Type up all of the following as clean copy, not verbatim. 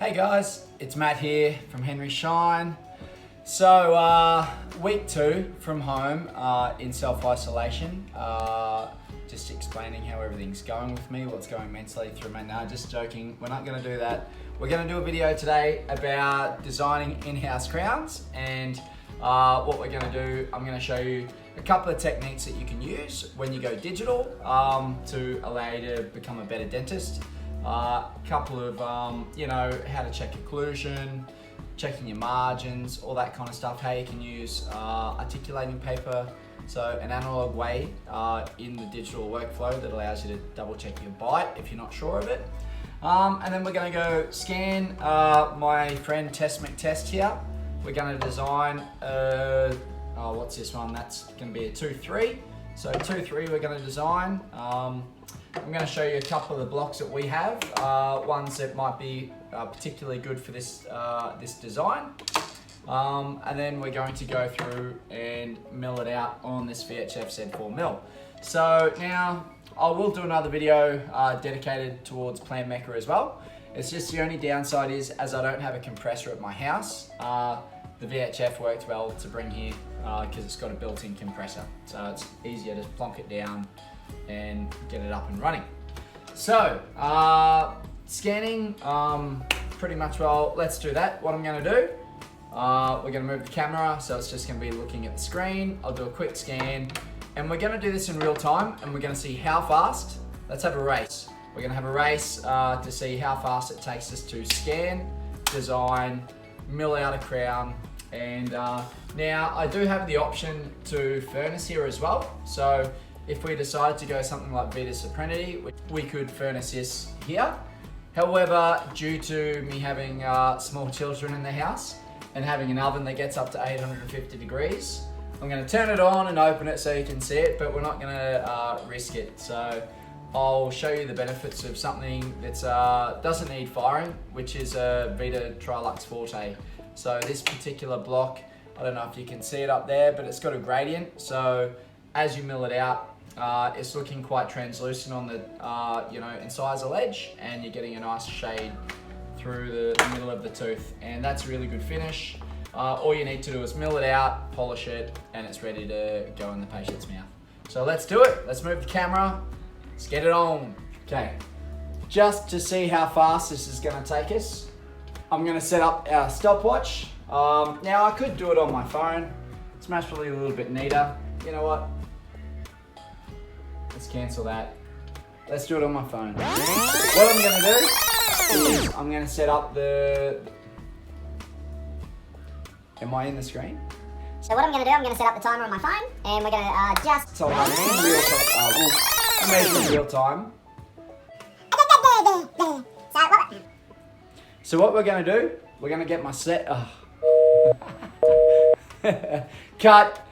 Hey guys, it's Matt here from Henry Shine. So week 2 from home in self-isolation. Just explaining how everything's going with me, what's going mentally through my, just joking, we're not going to do that. We're going to do a video today about designing in-house crowns, and what we're going to do, I'm going to show you a couple of techniques that you can use when you go digital to allow you to become a better dentist. A couple of, how to check occlusion, checking your margins, all that kind of stuff, how you can use articulating paper, so an analog way in the digital workflow that allows you to double check your bite if you're not sure of it. And then we're going to go scan my friend Test McTest here. We're going to design, what's this one? That's going to be a 2-3. So 2-3 we're going to design. I'm going to show you a couple of the blocks that we have, ones that might be particularly good for this, this design. And then we're going to go through and mill it out on this VHF Z4 mill. So now I will do another video dedicated towards Plan Mecca as well. It's just the only downside is, as I don't have a compressor at my house, the VHF worked well to bring here because it's got a built-in compressor. So it's easier to plonk it down and get it up and running. So scanning pretty much well. Let's do that. What I'm going to do, we're going to move the camera, so it's just going to be looking at the screen. I'll do a quick scan, and we're going to do this in real time, and we're going to see how fast. Let's have a race. We're going to have a race to see how fast it takes us to scan, design, mill out a crown. And now I do have the option to furnace here as well. So if we decide to go something like Vita Suprenity, we could furnace this here. However, due to me having small children in the house and having an oven that gets up to 850 degrees, I'm going to turn it on and open it so you can see it, but we're not going to risk it. So I'll show you the benefits of something that doesn't need firing, which is a Vita Trilux Forte. So this particular block, I don't know if you can see it up there, but it's got a gradient. So as you mill it out, it's looking quite translucent on the incisor ledge, and you're getting a nice shade through the middle of the tooth, and that's a really good finish. All you need to do is mill it out, polish it, and it's ready to go in the patient's mouth. So let's do it. Let's move the camera. Let's get it on. Okay, just to see how fast this is going to take us, I'm going to set up our stopwatch. Now I could do it on my phone. It's actually a little bit neater. You know what? Let's cancel that. Let's do it on my phone. What I'm going to do is I'm going to set up the... Am I in the screen? So what I'm going to do, I'm going to set up the timer on my phone, and we're going to just... So I'm in real time. We'll measure real time. So what we're going to do, we're going to get my set... Cut!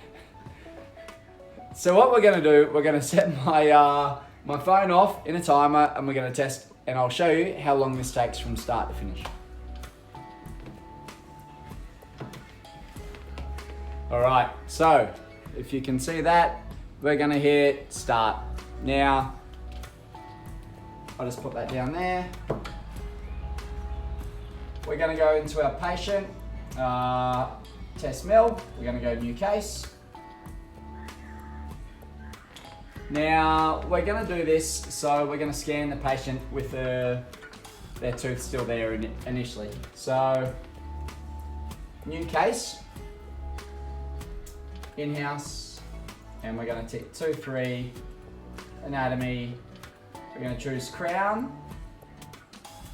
So what we're going to do, we're going to set my my phone off in a timer, and we're going to test, and I'll show you how long this takes from start to finish. Alright, so if you can see that, we're going to hit start. Now, I'll just put that down there. We're going to go into our patient, test mill. We're going to go new case. Now, we're going to do this, so we're going to scan the patient with their tooth still there initially. So, new case, in-house, and we're going to tick 2-3, anatomy. We're going to choose crown.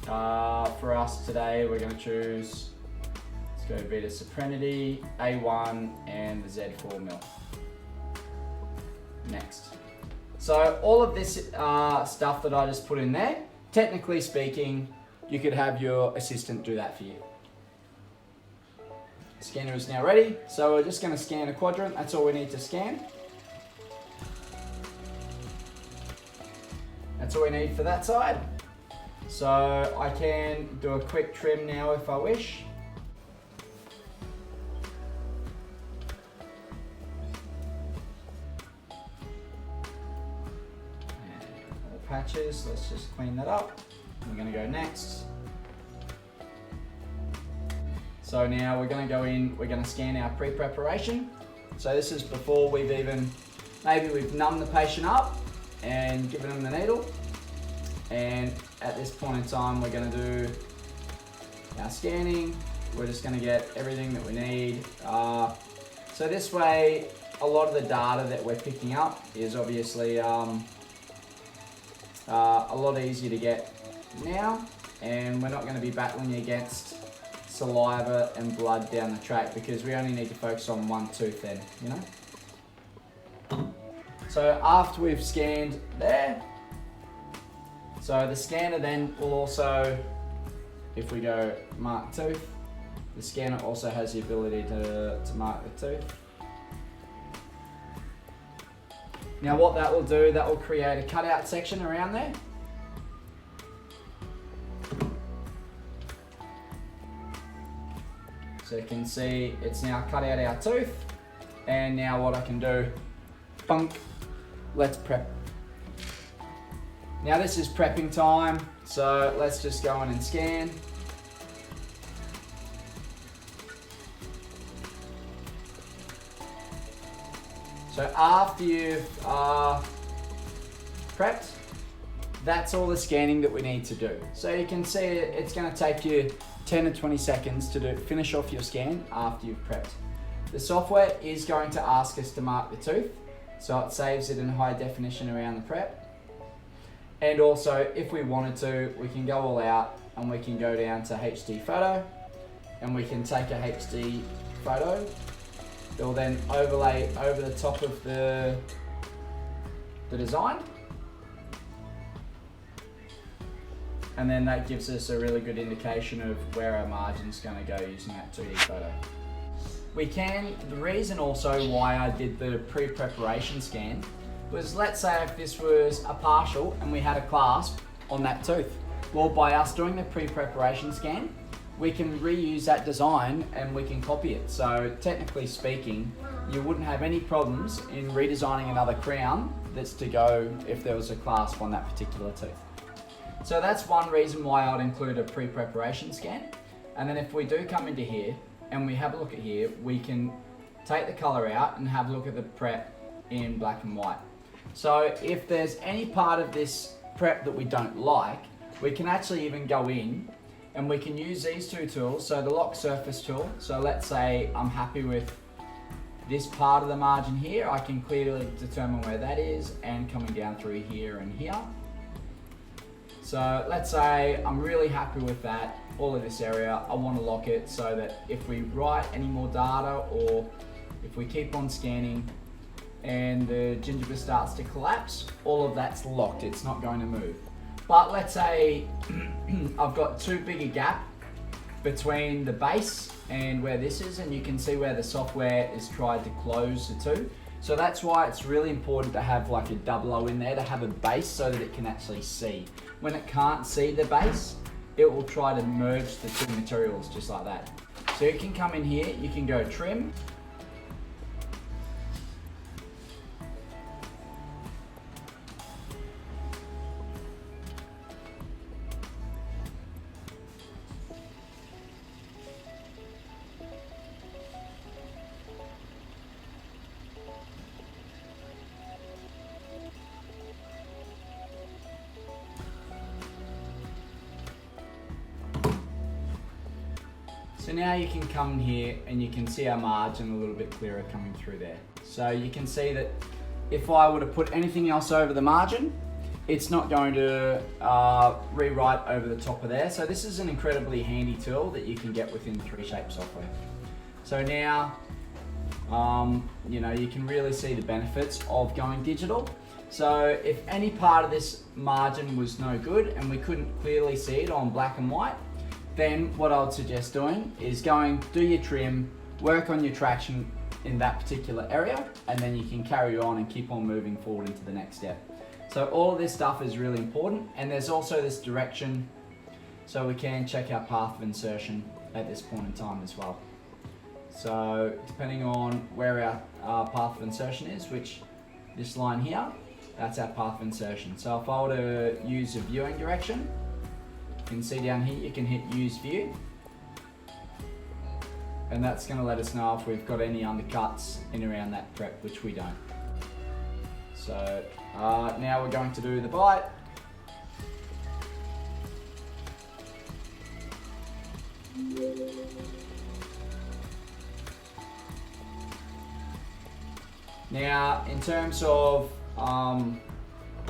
For us today, we're going to choose, let's go Vita Suprenity, A1, and the Z4 mill. Next. So all of this stuff that I just put in there, technically speaking, you could have your assistant do that for you. Scanner is now ready, so we're just going to scan a quadrant. That's all we need to scan. That's all we need for that side. So I can do a quick trim now if I wish. And patches, let's just clean that up. We're going to go next. So now we're going to go in, we're going to scan our pre-preparation. So this is before we've even, maybe we've numbed the patient up and given them the needle. And at this point in time, we're going to do our scanning. We're just going to get everything that we need. So this way, a lot of the data that we're picking up is obviously a lot easier to get now, and we're not going to be battling against saliva and blood down the track because we only need to focus on one tooth then, you know? So after we've scanned there, so the scanner then will also, if we go mark tooth, the scanner also has the ability to mark the tooth. Now what that will do, that will create a cutout section around there. So you can see it's now cut out our tooth, and now what I can do, bunk, let's prep. Now this is prepping time, so let's just go in and scan. So after you've prepped, that's all the scanning that we need to do. So you can see it's going to take you 10 to 20 seconds to finish off your scan after you've prepped. The software is going to ask us to mark the tooth, so it saves it in high definition around the prep. And also, if we wanted to, we can go all out and we can go down to HD photo, and we can take a HD photo. It will then overlay over the top of the design. And then that gives us a really good indication of where our margin's going to go using that 2D photo. The reason also why I did the pre-preparation scan was, let's say if this was a partial and we had a clasp on that tooth. Well, by us doing the pre-preparation scan, we can reuse that design and we can copy it. So technically speaking, you wouldn't have any problems in redesigning another crown that's to go if there was a clasp on that particular tooth. So that's one reason why I'd include a pre-preparation scan. And then if we do come into here and we have a look at here, we can take the color out and have a look at the prep in black and white. So if there's any part of this prep that we don't like, we can actually even go in and we can use these two tools. So the lock surface tool, so let's say I'm happy with this part of the margin here, I can clearly determine where that is, and coming down through here and here. So let's say I'm really happy with that, all of this area, I want to lock it so that if we write any more data or if we keep on scanning and the gingiva starts to collapse, all of that's locked, it's not going to move. But let's say I've got too big a gap between the base and where this is, and you can see where the software is tried to close the two. So that's why it's really important to have like a double O in there, to have a base so that it can actually see. When it can't see the base, it will try to merge the two materials just like that. So you can come in here, you can go trim. So now you can come in here and you can see our margin a little bit clearer coming through there. So you can see that if I were to put anything else over the margin, it's not going to rewrite over the top of there. So this is an incredibly handy tool that you can get within 3Shape software. So now, you know, you can really see the benefits of going digital. So if any part of this margin was no good and we couldn't clearly see it on black and white, then what I would suggest doing is going, do your trim, work on your traction in that particular area, and then you can carry on and keep on moving forward into the next step. So all of this stuff is really important, and there's also this direction, so we can check our path of insertion at this point in time as well. So depending on where our path of insertion is, which this line here, that's our path of insertion. So if I were to use a viewing direction, you can see down here, you can hit use view. and that's going to let us know if we've got any undercuts in around that prep, which we don't. So now we're going to do the bite. Now, in terms of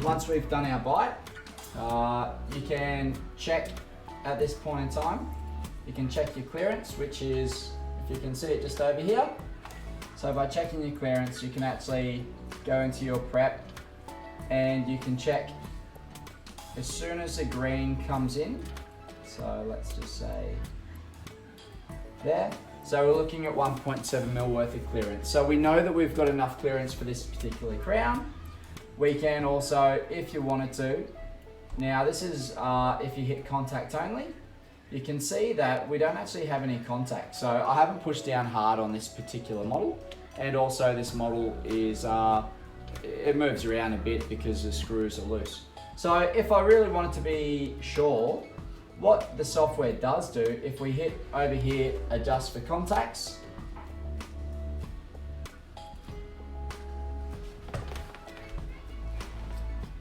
once we've done our bite, you can check at this point in time, you can check your clearance, which is, if you can see it just over here. So by checking your clearance, you can actually go into your prep and you can check as soon as the green comes in. So let's just say there. So we're looking at 1.7 mil worth of clearance. So we know that we've got enough clearance for this particular crown. We can also, if you wanted to, now this is if you hit contact only, you can see that we don't actually have any contact. So I haven't pushed down hard on this particular model. And also this model is, it moves around a bit because the screws are loose. So if I really wanted to be sure, what the software does do, if we hit over here, adjust for contacts,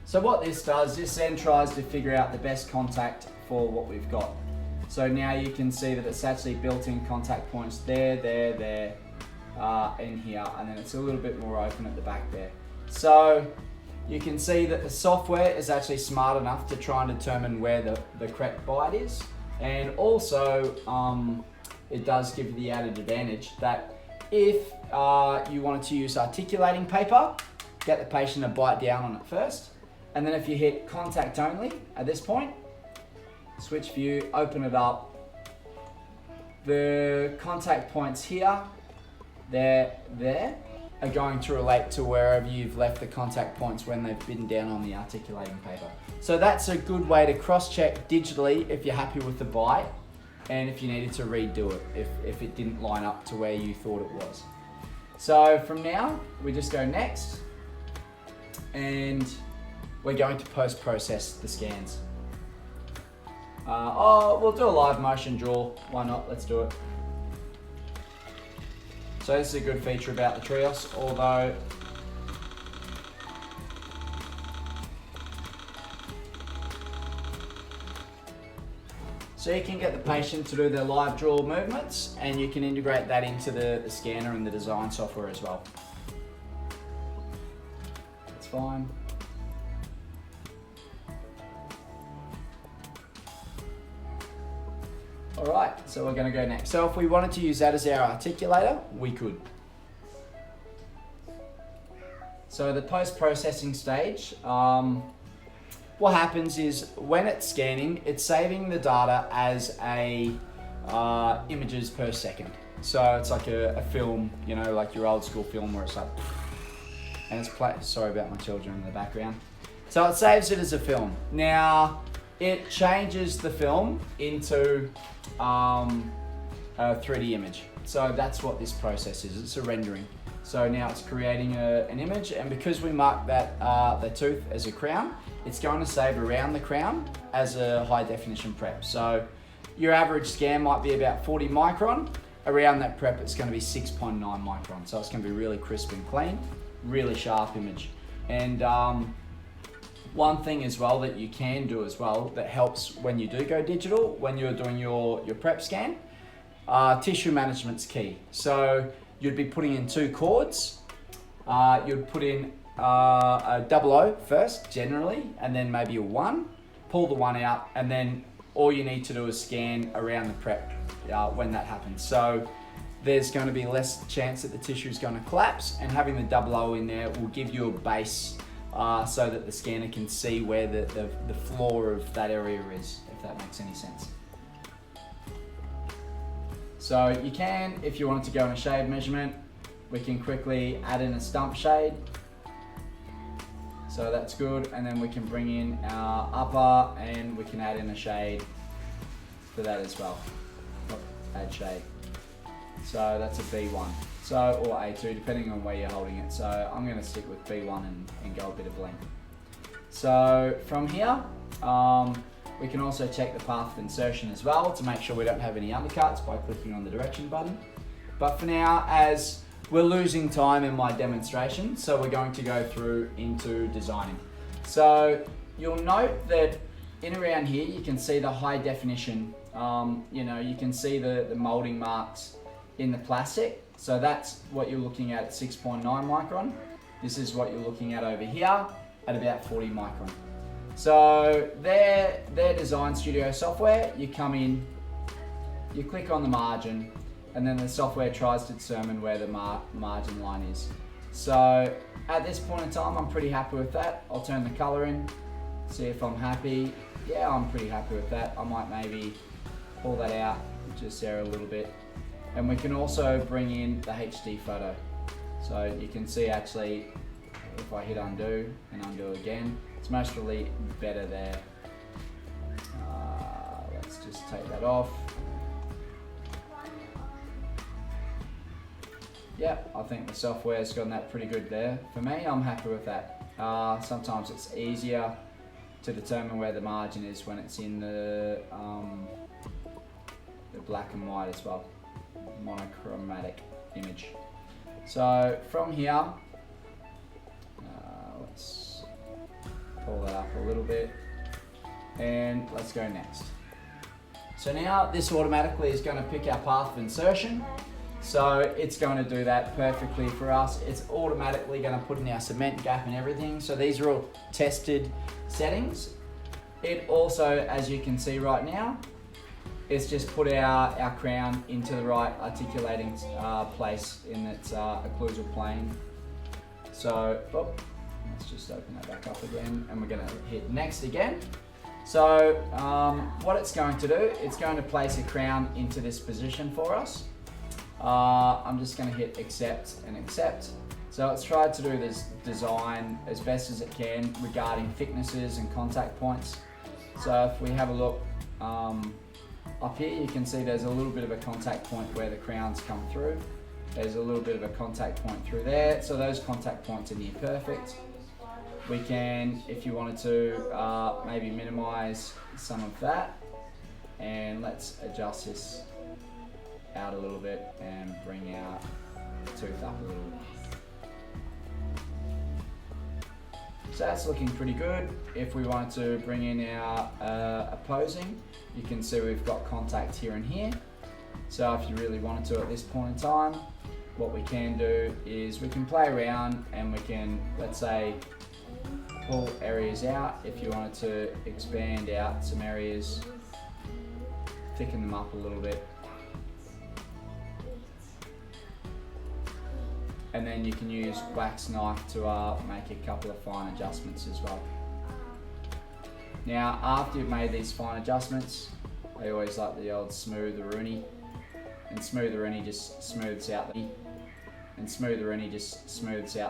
so what this does, this then tries to figure out the best contact for what we've got. So now you can see that it's actually built-in contact points there, in here, and then it's a little bit more open at the back there. So you can see that the software is actually smart enough to try and determine where the correct bite is. And also, it does give you the added advantage that if you wanted to use articulating paper, get the patient to bite down on it first. And then if you hit contact only at this point, switch view, open it up. The contact points here, there, are going to relate to wherever you've left the contact points when they've been down on the articulating paper. So that's a good way to cross-check digitally if you're happy with the bite and if you needed to redo it, if it didn't line up to where you thought it was. So from now, we just go next and we're going to post-process the scans. We'll do a live motion draw. Why not? Let's do it. So this is a good feature about the Trios, although so you can get the patient to do their live draw movements and you can integrate that into the scanner and the design software as well. That's fine. All right, so we're going to go next. So if we wanted to use that as our articulator, we could. So the post-processing stage, what happens is when it's scanning, it's saving the data as images per second. So it's like a film, you know, like your old school film where it's like, and it's sorry about my children in the background. So it saves it as a film. Now, it changes the film into a 3D image. So that's what this process is. It's a rendering. So now it's creating an image, and because we mark that the tooth as a crown, it's going to save around the crown as a high definition prep. So your average scan might be about 40 micron. Around that prep, it's going to be 6.9 micron. So it's going to be really crisp and clean, really sharp image. And one thing as well that you can do as well that helps when you do go digital, when you're doing your prep scan, tissue management's key. So you'd be putting in 2 cords. You'd put in a 00 first, generally, and then maybe a 1. Pull the 1 out, and then all you need to do is scan around the prep when that happens. So there's going to be less chance that the tissue is going to collapse, and having the 00 in there will give you a base so that the scanner can see where the floor of that area is, if that makes any sense. So you can, if you wanted to go in a shade measurement, we can quickly add in a stump shade. So that's good, and then we can bring in our upper and we can add in a shade for that as well. Add shade. So that's a B1. So, or A2, depending on where you're holding it. So I'm going to stick with B1 and go a bit of blend. So from here, we can also check the path of insertion as well to make sure we don't have any undercuts by clicking on the direction button. But for now, as we're losing time in my demonstration, so we're going to go through into designing. So you'll note that in around here, you can see the high definition, you can see the molding marks in the plastic. So that's what you're looking at 6.9 micron. This is what you're looking at over here at about 40 micron. So their Design Studio software, you come in, you click on the margin, and then the software tries to determine where the margin line is. So at this point in time, I'm pretty happy with that. I'll turn the color in, see if I'm happy. Yeah, I'm pretty happy with that. I might maybe pull that out just there a little bit. And we can also bring in the HD photo. So you can see actually, if I hit undo and undo again, it's mostly better there. Let's just take that off. Yeah, I think the software's gotten that pretty good there. For me, I'm happy with that. Sometimes it's easier to determine where the margin is when it's in the black and white as well, monochromatic image. So from here, let's pull that up a little bit, and let's go next. So now this automatically is going to pick our path of insertion. So it's going to do that perfectly for us. It's automatically going to put in our cement gap and everything. So these are all tested settings. It also, as you can see right now, it's just put our crown into the right articulating place in its occlusal plane. So let's just open that back up again, and we're going to hit next again. So what it's going to do, it's going to place a crown into this position for us. I'm just going to hit accept and accept. So it's tried to do this design as best as it can regarding thicknesses and contact points. So if we have a look up here, you can see there's a little bit of a contact point where the crowns come through. There's a little bit of a contact point through there. So those contact points are near perfect. We can, if you wanted to, maybe minimize some of that. And let's adjust this out a little bit and bring our tooth up a little bit. So that's looking pretty good. If we wanted to bring in our opposing, you can see we've got contact here and here. So if you really wanted to at this point in time, what we can do is we can play around and we can, let's say, pull areas out. If you wanted to expand out some areas, thicken them up a little bit. And then you can use wax knife to make a couple of fine adjustments as well. Now, after you've made these fine adjustments, I always like the old smooth-a-rooney. And smooth-a-rooney just smooths out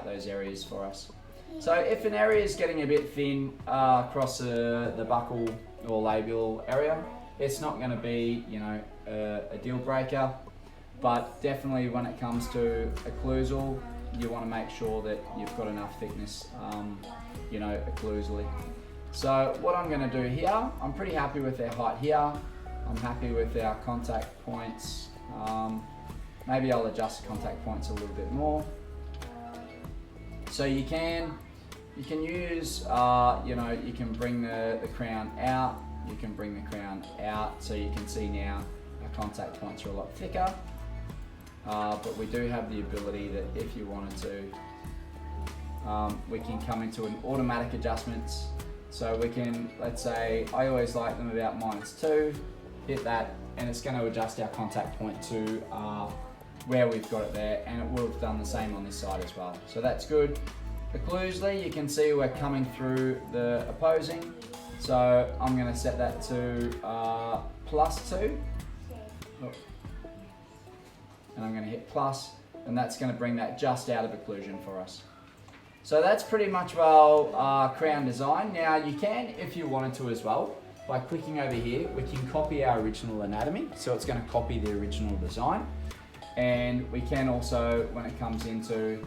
those areas for us. So if an area is getting a bit thin across the buccal or labial area, it's not going to be, a deal breaker. But definitely when it comes to occlusal, you want to make sure that you've got enough thickness, occlusally. So what I'm going to do here, I'm pretty happy with our height here. I'm happy with our contact points. Maybe I'll adjust the contact points a little bit more. So you can use, you can bring the crown out. You can bring the crown out, so you can see now our contact points are a lot thicker. But we do have the ability that if you wanted to, we can come into an automatic adjustments. So we can, let's say, I always like them about -2, hit that, and it's going to adjust our contact point to where we've got it there, and it would have done the same on this side as well. So that's good. Occlusally, you can see we're coming through the opposing. So I'm going to set that to +2. Oh. And I'm going to hit plus, and that's going to bring that just out of occlusion for us. So that's pretty much our crown design. Now you can, if you wanted to as well, by clicking over here, we can copy our original anatomy. So it's going to copy the original design. And we can also, when it comes into,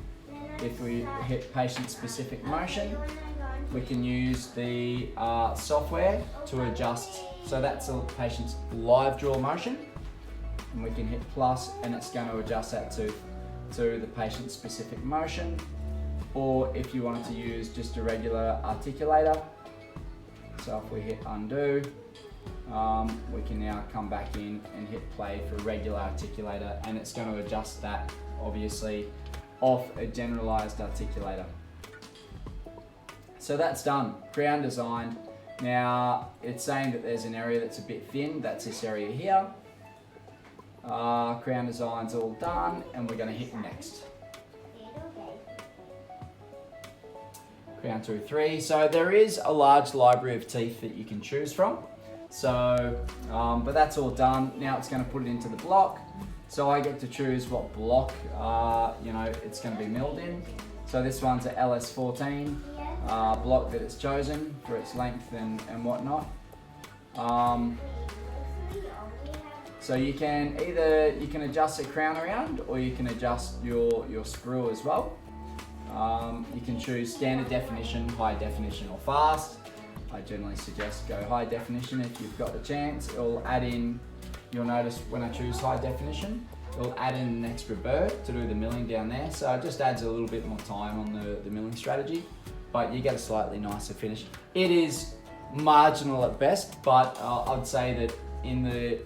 if we hit patient-specific motion, we can use the software to adjust. So that's a patient's live draw motion. and we can hit plus, and it's going to adjust that to the patient specific motion. Or if you wanted to use just a regular articulator, so if we hit undo, we can now come back in and hit play for regular articulator, and it's going to adjust that obviously off a generalized articulator. So that's done, crown designed. Now it's saying that there's an area that's a bit thin, that's this area here. Crown design's all done, and we're going to hit next. Crown 2, 3. So there is a large library of teeth that you can choose from. So, but that's all done. Now it's going to put it into the block. So I get to choose what block, it's going to be milled in. So this one's a LS14 block that it's chosen for its length and whatnot. So you can adjust the crown around, or you can adjust your sprue as well. You can choose standard definition, high definition, or fast. I generally suggest go high definition if you've got the chance. It'll add in, you'll notice when I choose high definition, it'll add in an extra burr to do the milling down there. So it just adds a little bit more time on the milling strategy, but you get a slightly nicer finish. It is marginal at best, but I'd say that in the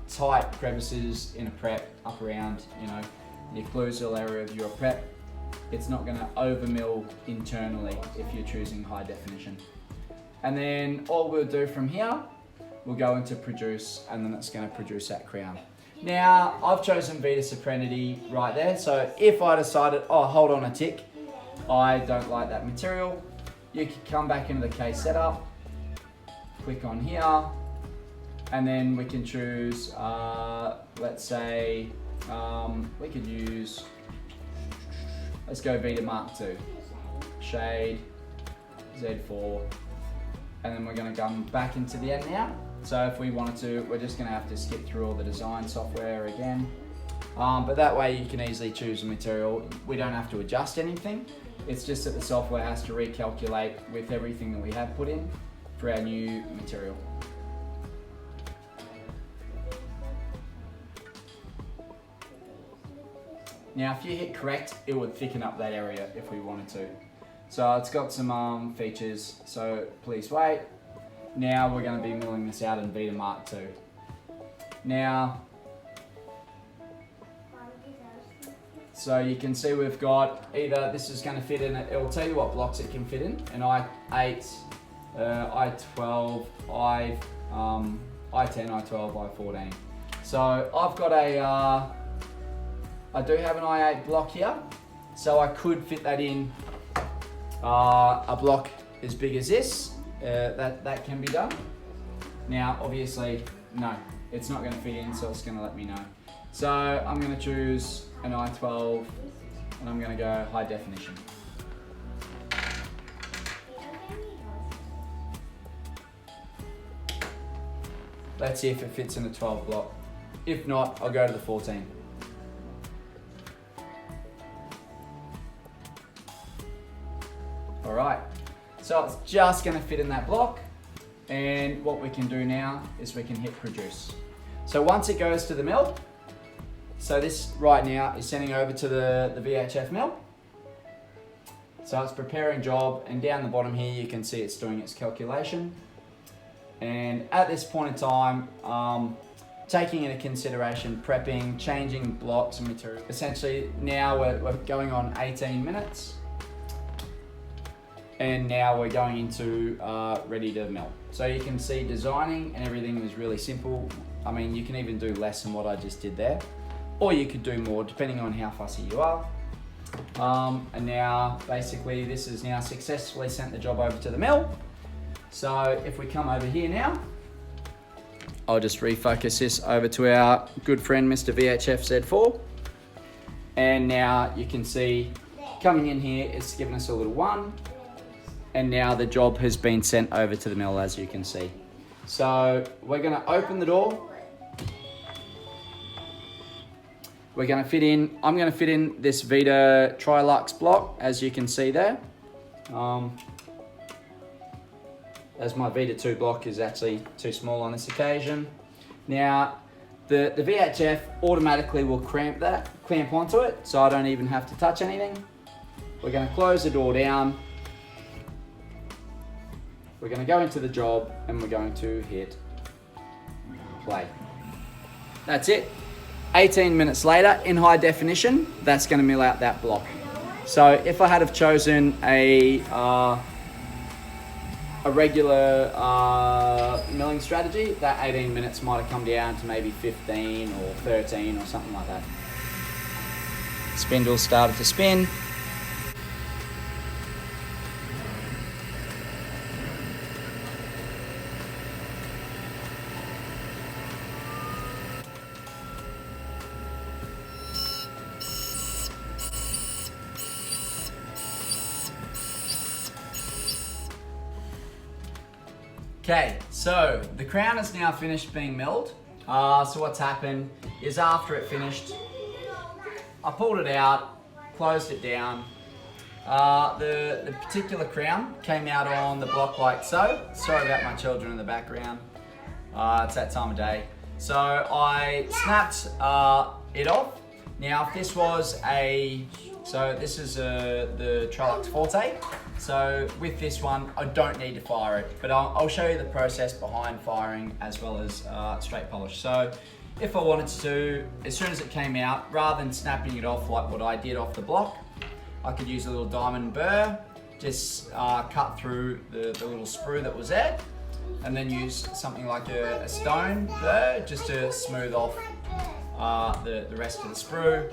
tight crevices in a prep, up around, the occlusal area of your prep, it's not going to over mill internally if you're choosing high definition. And then all we'll do from here, we'll go into produce, and then it's going to produce that crown. Now I've chosen Vita Sopranity right there, so if I decided, oh, hold on a tick, I don't like that material, you can come back into the case setup, click on here, and then we can choose, let's say, we could use, let's go Vita Mark II, shade, Z4, and then we're going to come back into the end now. So if we wanted to, we're just going to have to skip through all the design software again. But that way you can easily choose the material. We don't have to adjust anything. It's just that the software has to recalculate with everything that we have put in for our new material. Now if you hit correct, it would thicken up that area if we wanted to. So it's got some features, so please wait. Now we're going to be milling this out in Vita Mark II. Now, so you can see we've got either, this is going to fit in, it'll tell you what blocks it can fit in, an I8, I12, I10, I12, I14. So I've got I do have an I8 block here, so I could fit that in a block as big as this. That can be done. Now, obviously, no, it's not going to fit in, so it's going to let me know. So I'm going to choose an I12, and I'm going to go high definition. Let's see if it fits in the 12 block. If not, I'll go to the 14. All right. So it's just going to fit in that block, and what we can do now is we can hit produce. So once it goes to the mill, so this right now is sending over to the VHF mill. So it's preparing job, and down the bottom here you can see it's doing its calculation. And at this point in time, taking into consideration prepping, changing blocks and material, essentially now we're going on 18 minutes. And now we're going into ready to mill. So you can see designing and everything is really simple. I mean, you can even do less than what I just did there, or you could do more depending on how fussy you are. And now basically this has now successfully sent the job over to the mill. So if we come over here now, I'll just refocus this over to our good friend Mr. VHF Z4. And now you can see coming in here, it's given us a little 1. And now the job has been sent over to the mill, as you can see. So we're going to open the door. We're going to fit in, I'm going to fit in this Vita Trilux block, as you can see there. As my Vita 2 block is actually too small on this occasion. Now, The VHF automatically will clamp onto it, so I don't even have to touch anything. We're going to close the door down. We're going to go into the job and we're going to hit play. That's it. 18 minutes later, in high definition, that's going to mill out that block. So if I had have chosen a regular milling strategy, that 18 minutes might have come down to maybe 15 or 13 or something like that. Spindle started to spin. Okay, so the crown is now finished being milled. So what's happened is after it finished, I pulled it out, closed it down. The particular crown came out on the block like so. Sorry about my children in the background. It's that time of day. So I snapped it off. Now if this was this is the Trolux Forte. So with this one, I don't need to fire it, but I'll show you the process behind firing as well as straight polish. So if I wanted to, as soon as it came out, rather than snapping it off like what I did off the block, I could use a little diamond burr, just cut through the little sprue that was there, and then use something like a stone burr just to smooth off the rest of the sprue.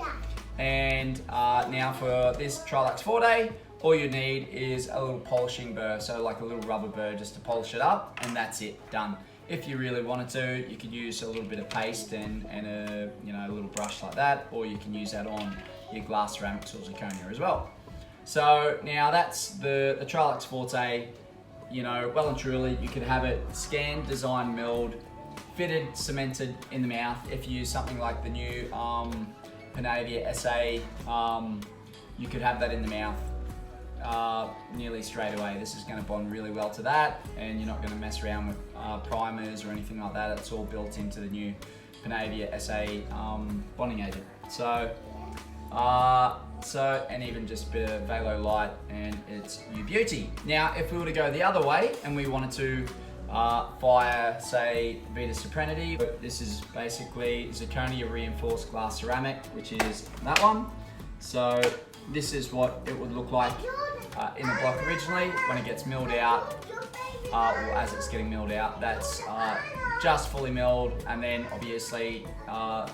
And now for this Trolux Forte, all you need is a little polishing burr, so like a little rubber burr just to polish it up, and that's it, done. If you really wanted to, you could use a little bit of paste and a little brush like that, or you can use that on your glass ceramics or zirconia as well. So now that's the Trolux Forte, well and truly, you could have it scanned, designed, milled, fitted, cemented in the mouth. If you use something like the new Panavia SA, you could have that in the mouth nearly straight away. This is going to bond really well to that, and you're not going to mess around with primers or anything like that. It's all built into the new Panavia SA bonding agent. So and even just a bit of Velo Light, and it's your beauty. Now if we were to go the other way and we wanted to fire, say, Vita Sopranity, this is basically zirconia reinforced glass ceramic, which is that one. So this is what it would look like in the block originally. When it gets milled out, or as it's getting milled out, that's just fully milled and then obviously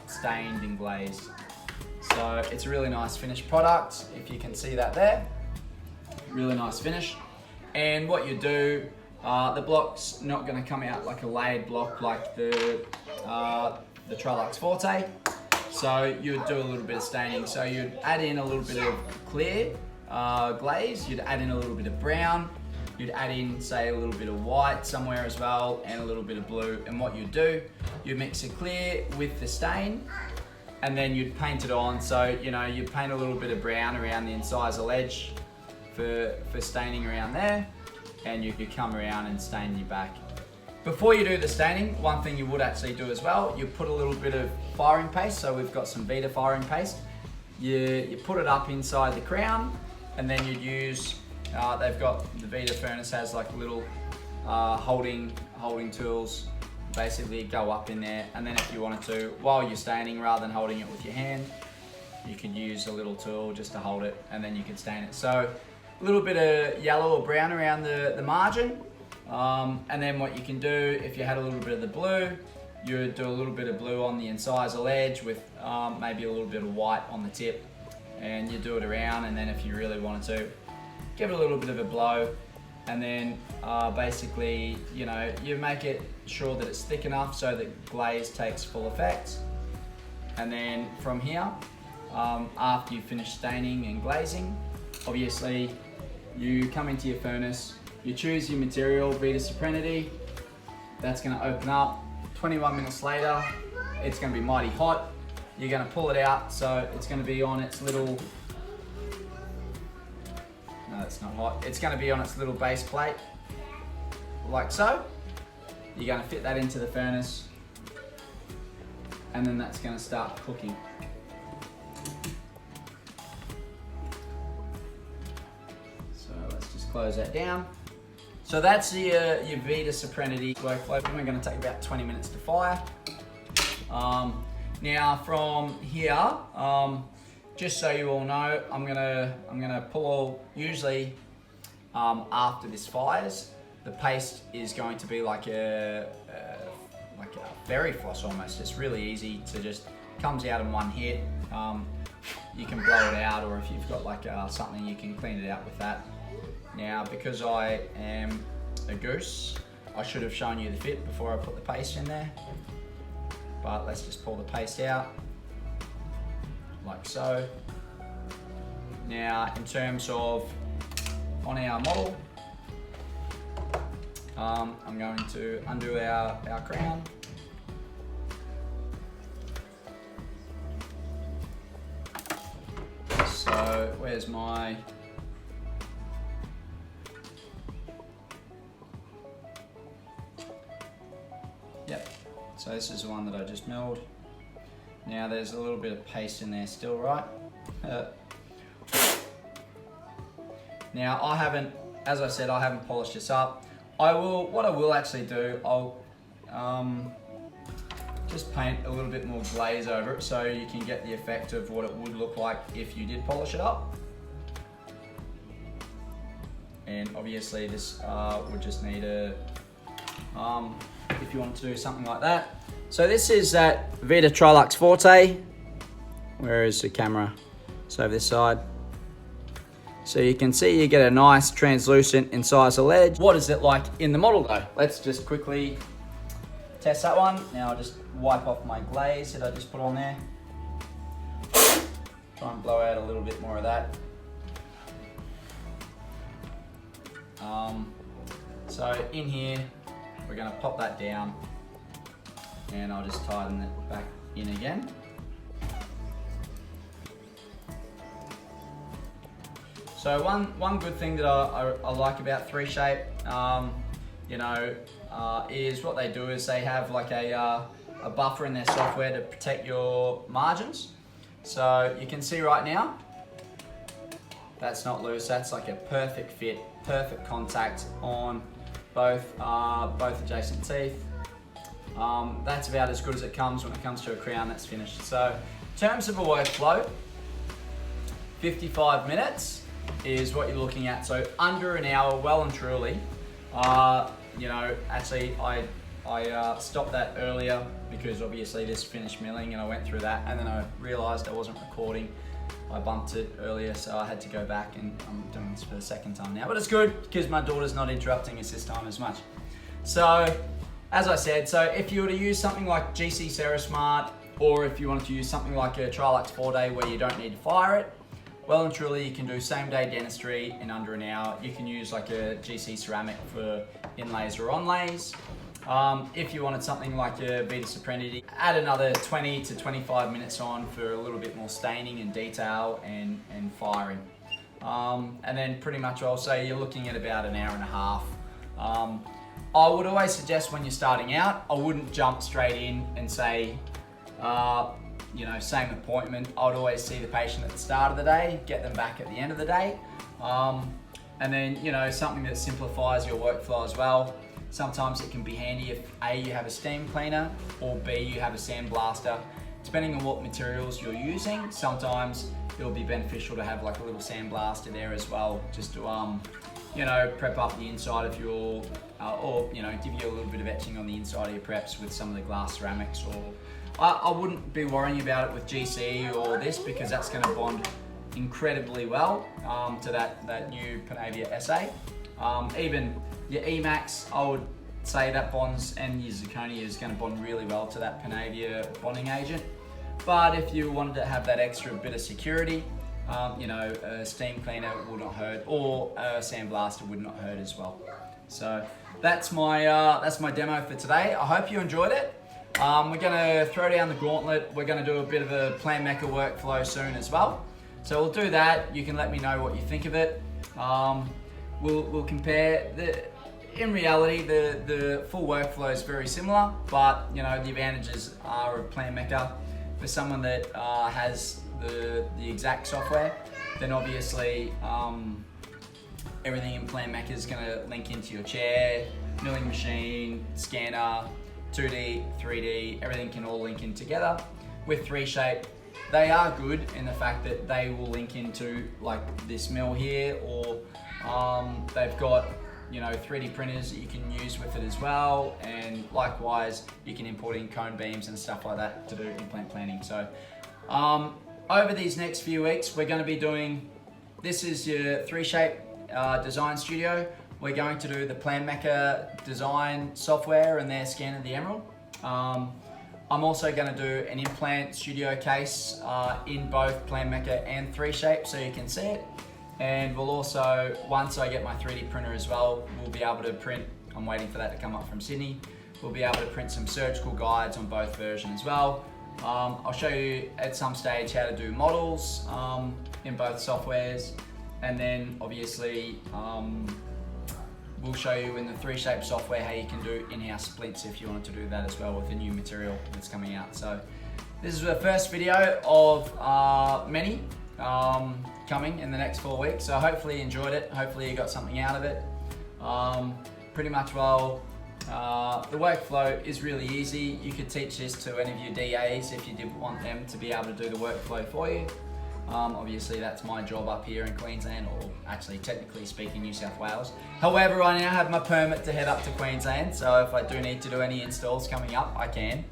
stained and glazed. So it's a really nice finished product, if you can see that there. Really nice finish. And what you do, the block's not going to come out like a layered block like the Trolux Forte. So you'd do a little bit of staining. So you'd add in a little bit of clear glaze, you'd add in a little bit of brown, you'd add in, say, a little bit of white somewhere as well, and a little bit of blue. And what you do, you mix the clear with the stain, and then you'd paint it on. So, you'd paint a little bit of brown around the incisal edge for staining around there, and you could come around and stain your back. Before you do the staining, one thing you would actually do as well, you put a little bit of firing paste. So we've got some Vita firing paste. You put it up inside the crown, and then you'd use, they've got, the Vita furnace has like little holding tools, basically go up in there. And then if you wanted to, while you're staining, rather than holding it with your hand, you could use a little tool just to hold it, and then you could stain it. So a little bit of yellow or brown around the margin. And then what you can do, if you had a little bit of the blue, you would do a little bit of blue on the incisal edge with maybe a little bit of white on the tip, and you do it around. And then if you really wanted to, give it a little bit of a blow, and then basically, you make it sure that it's thick enough so that glaze takes full effect. And then from here, after you finish staining and glazing, obviously you come into your furnace, you choose your material, Vita Sopranity. That's going to open up. 21 minutes later, it's going to be mighty hot. You're going to pull it out, so it's going to be on its little, no, it's not hot. It's going to be on its little base plate, like so. You're going to fit that into the furnace, and then that's going to start cooking. So let's just close that down. So that's your Vita Serenity workflow. We're going to take about 20 minutes to fire. Now from here, just so you all know, I'm gonna pull usually after this fires, the paste is going to be like a berry floss almost. It's really easy to just comes out in one hit. You can blow it out, or if you've got like something, you can clean it out with that. Now, because I am a goose, I should have shown you the fit before I put the paste in there. But let's just pull the paste out, like so. Now, in terms of on our model, I'm going to undo our crown. So, where's my... Yep. So this is the one that I just milled. Now there's a little bit of paste in there still, right? Now I haven't, as I said, I haven't polished this up. What I will actually do, I'll just paint a little bit more glaze over it so you can get the effect of what it would look like if you did polish it up. And obviously this would just need a, if you want to do something like that. So this is that Vita Trilux Forte. Where is the camera? It's over this side. So you can see you get a nice translucent incisor ledge. What is it like in the model though? Let's just quickly test that one. Now I'll just wipe off my glaze that I just put on there. Try and blow out a little bit more of that. So in here, we're gonna pop that down and I'll just tighten it back in again. So one good thing that I like about 3Shape, is what they do is they have like a buffer in their software to protect your margins. So you can see right now, that's not loose, that's like a perfect fit, perfect contact on both adjacent teeth. That's about as good as it comes when it comes to a crown that's finished. So in terms of a workflow, 55 minutes is what you're looking at. So under an hour, well and truly. Actually I stopped that earlier because obviously this finished milling and I went through that and then I realized I wasn't recording. I bumped it earlier, so I had to go back and I'm doing this for the second time now. But it's good because my daughter's not interrupting us this time as much. So, as I said, so if you were to use something like GC Serasmart, or if you wanted to use something like a Trilux 4-day where you don't need to fire it, well and truly you can do same day dentistry in under an hour. You can use like a GC ceramic for inlays or onlays. If you wanted something like a Vita Serenity, add another 20 to 25 minutes on for a little bit more staining and detail and firing. And then pretty much I'll say you're looking at about an hour and a half. I would always suggest when you're starting out, I wouldn't jump straight in and say, same appointment. I would always see the patient at the start of the day, get them back at the end of the day. And then, something that simplifies your workflow as well. Sometimes it can be handy if A, you have a steam cleaner, or B, you have a sandblaster. Depending on what materials you're using, sometimes it'll be beneficial to have like a little sandblaster there as well, just to prep up the inside of your, or give you a little bit of etching on the inside of your preps with some of the glass ceramics. Or I wouldn't be worrying about it with GC or this because that's going to bond incredibly well to that new Panavia SA. Even your Emax, I would say that bonds, and your zirconia is going to bond really well to that Panavia bonding agent. But if you wanted to have that extra bit of security, a steam cleaner would not hurt, or a sandblaster would not hurt as well. So that's my demo for today. I hope you enjoyed it. We're going to throw down the gauntlet. We're going to do a bit of a Plan Mecha workflow soon as well. So we'll do that. You can let me know what you think of it. We'll compare. in reality, the full workflow is very similar, but you know, the advantages are of Plan Mecca. For someone that has the exact software, then obviously everything in Plan Mecca is going to link into your chair, milling machine, scanner, 2D, 3D, everything can all link in together. With 3Shape, they are good in the fact that they will link into like this mill here, or they've got, you know, 3D printers that you can use with it as well, and likewise you can import in cone beams and stuff like that to do implant planning. So over these next few weeks we're going to be doing, this is your 3Shape design studio. We're going to do the Plan Mecca design software and their scan of the emerald. I'm also going to do an implant studio case in both Plan Mecca and 3Shape so you can see it. And we'll also, once I get my 3D printer as well, we'll be able to print, I'm waiting for that to come up from Sydney, we'll be able to print some surgical guides on both versions as well. I'll show you at some stage how to do models in both softwares, and then obviously we'll show you in the 3Shape software how you can do in-house splints if you want to do that as well with the new material that's coming out. So this is the first video of many coming in the next 4 weeks. So hopefully you enjoyed it. Hopefully you got something out of it. Pretty much, well, the workflow is really easy. You could teach this to any of your DAs if you did want them to be able to do the workflow for you. Obviously that's my job up here in Queensland, or actually technically speaking New South Wales. However, I now have my permit to head up to Queensland, so if I do need to do any installs coming up, I can.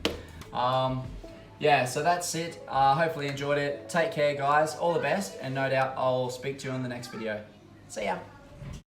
Yeah, so that's it. Hopefully you enjoyed it. Take care guys, all the best, and no doubt I'll speak to you in the next video. See ya.